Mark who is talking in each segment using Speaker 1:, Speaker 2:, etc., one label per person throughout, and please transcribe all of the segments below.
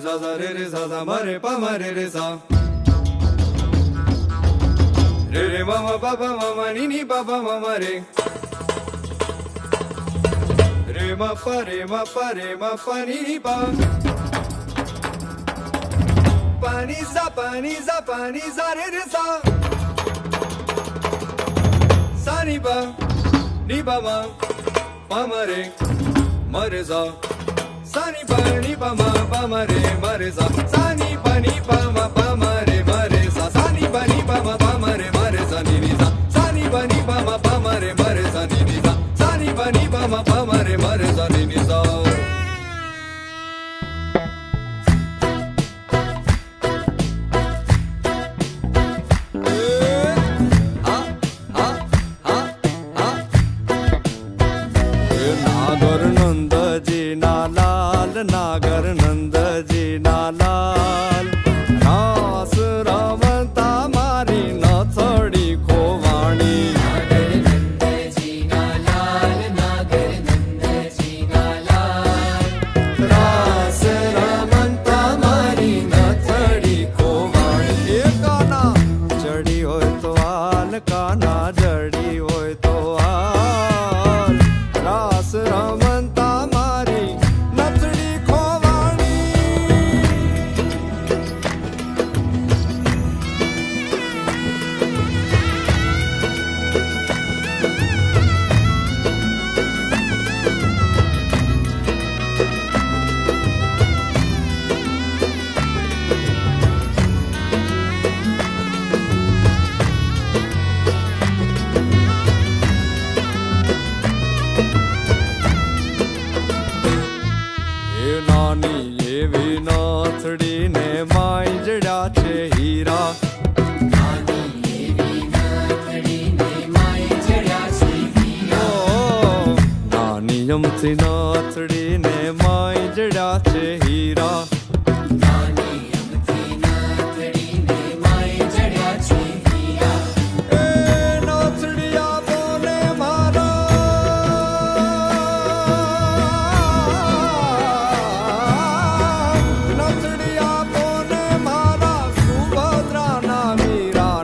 Speaker 1: Sa sa re re sa sa ma re pa ma re re sa re re ma ma pa pa ma ma ni ni pa pa ma ma re re ma pa ni ni pa pa ni sa re re sa ni pa ma re sa sa ni pa ma re sa sa ni pa ma re sa sa ni pa ma re sa ni ni sa sa ni pa ma re sa ni ni sa sa ni pa ma re sa ni ni sa नागर नंद जी ना लाल रास रमता मारी नथड़ी खोवाणी नागर नंद जी ना लाल नागर नंद जी ना लाल रास रमता मारी नथड़ी खोवाणी ए काना जड़ी होय तो आल काना जड़ी होय तो आल रास रमता नाथड़ी ने माई जड़ा छे हीरा नानी यमती नाथड़ी ने माई जड़ा छे हीरा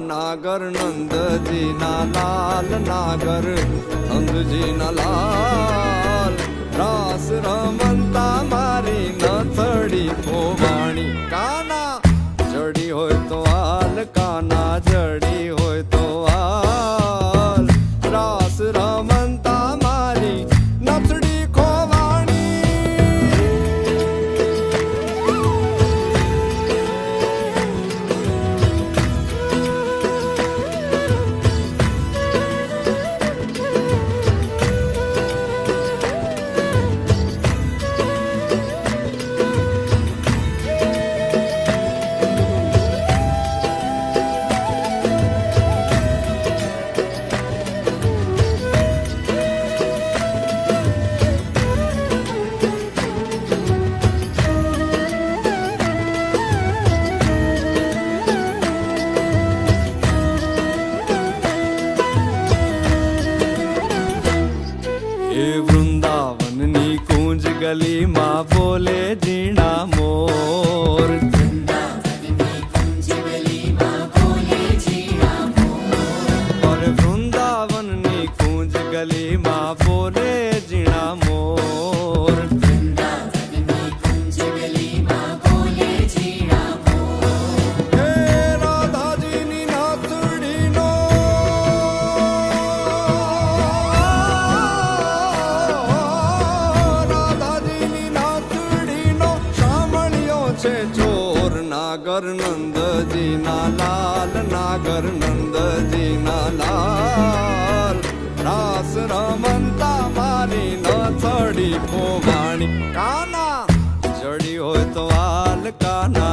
Speaker 1: नागर नंद जी ना लाल नागर नंद जी ना लाल रास रमंता मारी नथड़ी खोवाणी काना जड़ी होय तो आल काना जड़ी होय तो आल रास रमंता मारी नथड़ी खोवाणी वृंदावन नी कूंज गली माँ बोले जीना मोर और वृंदावन नी कूंज गली माँ बोले जीना मोर राधा जी नी नाथड़ी नो चोर नागर नंद जी ना लाल नागर नंद जी ना लाल रास रमंता मारी नथड़ी खोवाणी काना जड़ी होय तो आल काना